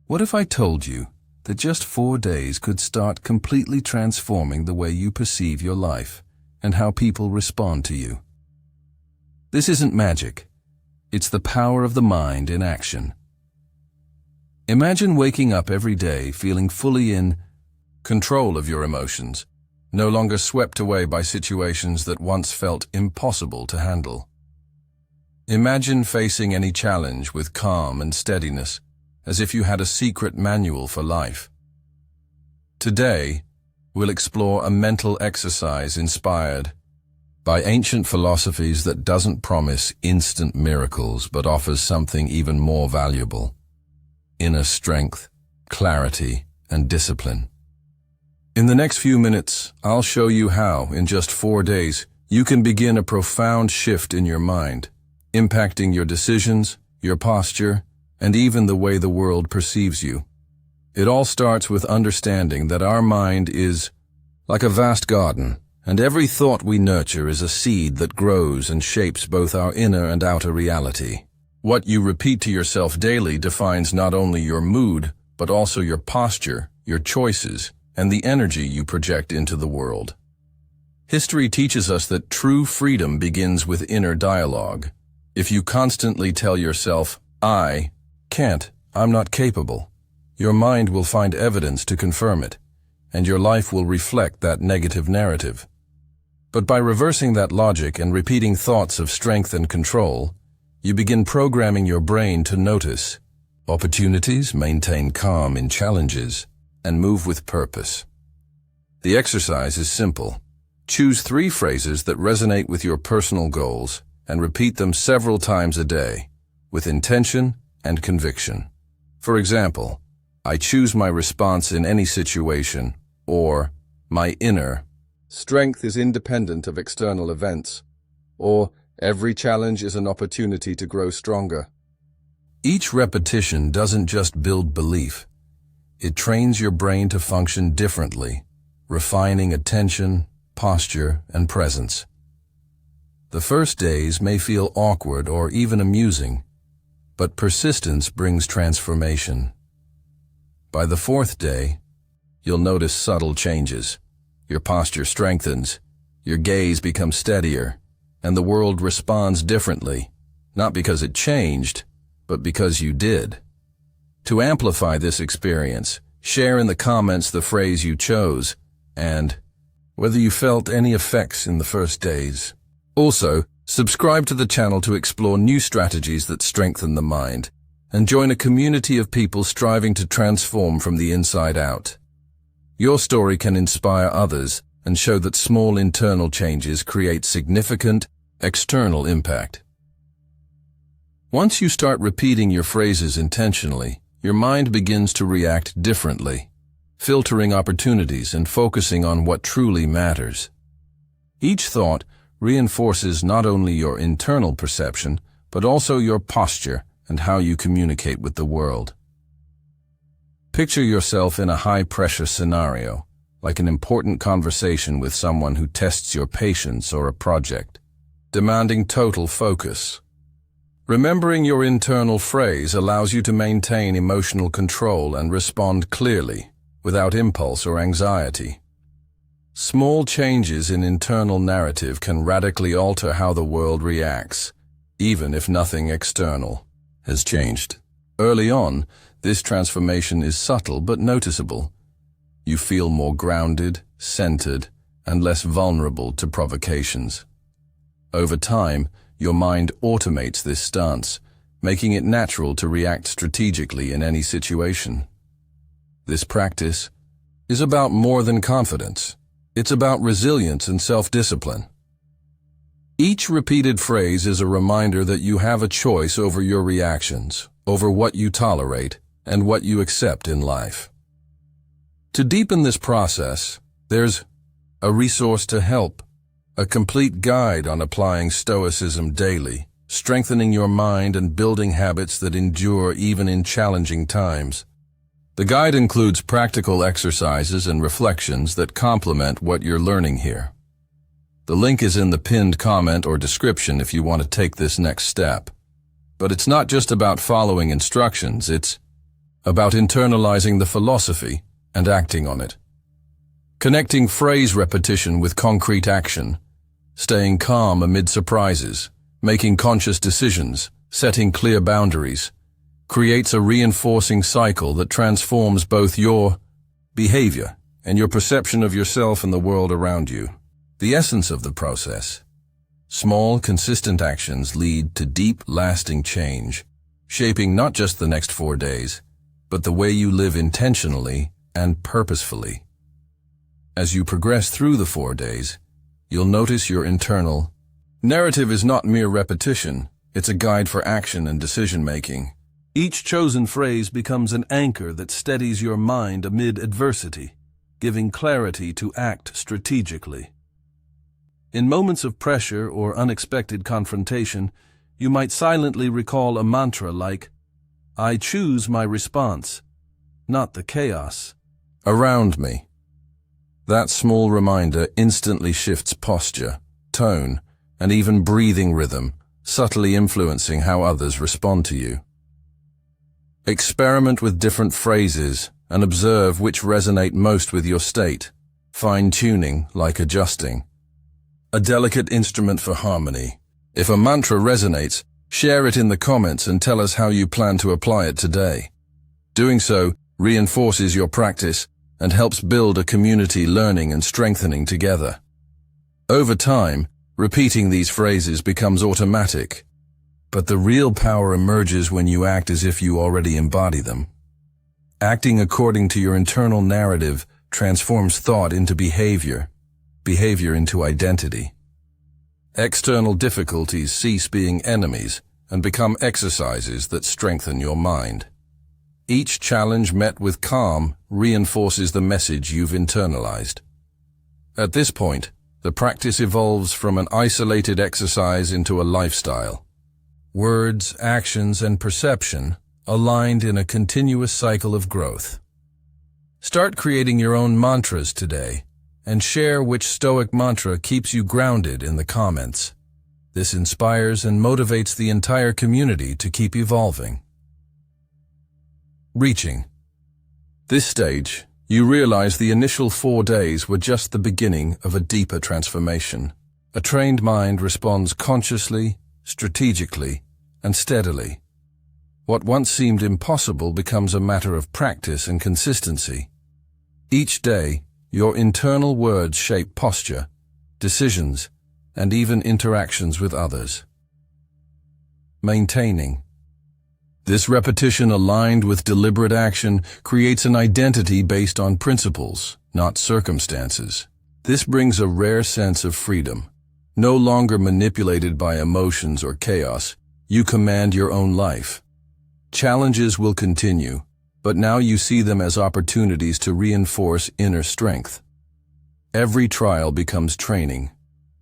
What if I told you that just 4 days could start completely transforming the way you perceive your life and how people respond to you? This isn't magic. It's the power of the mind in action. Imagine waking up every day feeling fully in control of your emotions, no longer swept away by situations that once felt impossible to handle. Imagine facing any challenge with calm and steadiness, as if you had a secret manual for life. Today, we'll explore a mental exercise inspired by ancient philosophies that doesn't promise instant miracles but offers something even more valuable: inner strength, clarity, and discipline. In the next few minutes, I'll show you how, in just 4 days, you can begin a profound shift in your mind, impacting your decisions, your posture, and even the way the world perceives you. It all starts with understanding that our mind is like a vast garden, and every thought we nurture is a seed that grows and shapes both our inner and outer reality. What you repeat to yourself daily defines not only your mood, but also your posture, your choices, and the energy you project into the world. History teaches us that true freedom begins with inner dialogue. If you constantly tell yourself, "I can't, I'm not capable," your mind will find evidence to confirm it, and your life will reflect that negative narrative. But by reversing that logic and repeating thoughts of strength and control, you begin programming your brain to notice opportunities, maintain calm in challenges, and move with purpose. The exercise is simple. Choose 3 phrases that resonate with your personal goals and repeat them several times a day, with intention and conviction. For example, "I choose my response in any situation," or "My inner strength is independent of external events," or "Every challenge is an opportunity to grow stronger." Each repetition doesn't just build belief. It trains your brain to function differently, refining attention, posture, and presence. The first days may feel awkward or even amusing, but persistence brings transformation. By the 4th day, you'll notice subtle changes. Your posture strengthens, your gaze becomes steadier, and the world responds differently, not because it changed, but because you did. To amplify this experience, share in the comments the phrase you chose and whether you felt any effects in the first days. Also, subscribe to the channel to explore new strategies that strengthen the mind, and join a community of people striving to transform from the inside out. Your story can inspire others and show that small internal changes create significant external impact. Once you start repeating your phrases intentionally, your mind begins to react differently, filtering opportunities and focusing on what truly matters. Each thought reinforces not only your internal perception, but also your posture and how you communicate with the world. Picture yourself in a high-pressure scenario, like an important conversation with someone who tests your patience or a project, demanding total focus. Remembering your internal phrase allows you to maintain emotional control and respond clearly, without impulse or anxiety. Small changes in internal narrative can radically alter how the world reacts, even if nothing external has changed. Early on, this transformation is subtle but noticeable. You feel more grounded, centered, and less vulnerable to provocations. Over time, your mind automates this stance, making it natural to react strategically in any situation. This practice is about more than confidence. It's about resilience and self-discipline. Each repeated phrase is a reminder that you have a choice over your reactions, over what you tolerate, and what you accept in life. To deepen this process, there's a resource to help, a complete guide on applying Stoicism daily, strengthening your mind and building habits that endure even in challenging times. The guide includes practical exercises and reflections that complement what you're learning here. The link is in the pinned comment or description if you want to take this next step. But it's not just about following instructions, it's about internalizing the philosophy and acting on it. Connecting phrase repetition with concrete action, staying calm amid surprises, making conscious decisions, setting clear boundaries, creates a reinforcing cycle that transforms both your behavior and your perception of yourself and the world around you. The essence of the process. Small, consistent actions lead to deep, lasting change, shaping not just the next 4 days, but the way you live intentionally and purposefully. As you progress through the 4 days, you'll notice your internal narrative is not mere repetition, it's a guide for action and decision-making. Each chosen phrase becomes an anchor that steadies your mind amid adversity, giving clarity to act strategically. In moments of pressure or unexpected confrontation, you might silently recall a mantra like, "I choose my response, not the chaos around me." That small reminder instantly shifts posture, tone, and even breathing rhythm, subtly influencing how others respond to you. Experiment with different phrases and observe which resonate most with your state, fine-tuning like adjusting. A delicate instrument for harmony. If a mantra resonates, share it in the comments and tell us how you plan to apply it today. Doing so reinforces your practice and helps build a community learning and strengthening together. Over time, repeating these phrases becomes automatic, but the real power emerges when you act as if you already embody them. Acting according to your internal narrative transforms thought into behavior, behavior into identity. External difficulties cease being enemies and become exercises that strengthen your mind. Each challenge met with calm reinforces the message you've internalized. At this point, the practice evolves from an isolated exercise into a lifestyle. Words, actions, and perception aligned in a continuous cycle of growth. Start creating your own mantras today and share which Stoic mantra keeps you grounded in the comments. This inspires and motivates the entire community to keep evolving. Reaching this stage, you realize the initial 4 days were just the beginning of a deeper transformation. A trained mind responds consciously, strategically, and steadily. What once seemed impossible becomes a matter of practice and consistency. Each day, your internal words shape posture, decisions, and even interactions with others. Maintaining. This repetition aligned with deliberate action creates an identity based on principles, not circumstances. This brings a rare sense of freedom. No longer manipulated by emotions or chaos, you command your own life. Challenges will continue, but now you see them as opportunities to reinforce inner strength. Every trial becomes training,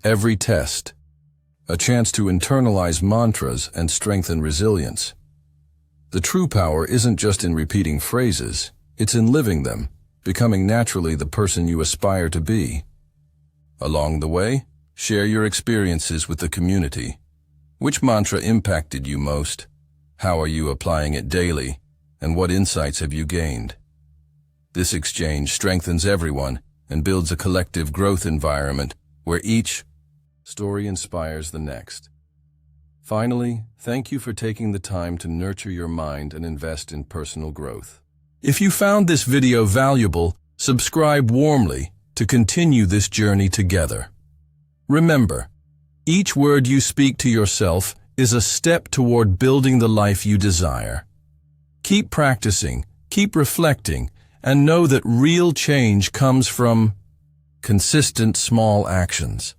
every test, a chance to internalize mantras and strengthen resilience. The true power isn't just in repeating phrases, it's in living them, becoming naturally the person you aspire to be. Along the way, share your experiences with the community. Which mantra impacted you most? How are you applying it daily? And what insights have you gained? This exchange strengthens everyone and builds a collective growth environment where each story inspires the next. Finally, thank you for taking the time to nurture your mind and invest in personal growth. If you found this video valuable, subscribe warmly to continue this journey together. Remember, each word you speak to yourself is a step toward building the life you desire. Keep practicing, keep reflecting, and know that real change comes from consistent small actions.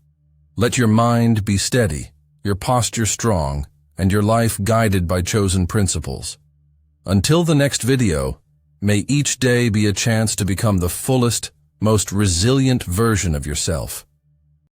Let your mind be steady, your posture strong, and your life guided by chosen principles. Until the next video, may each day be a chance to become the fullest, most resilient version of yourself.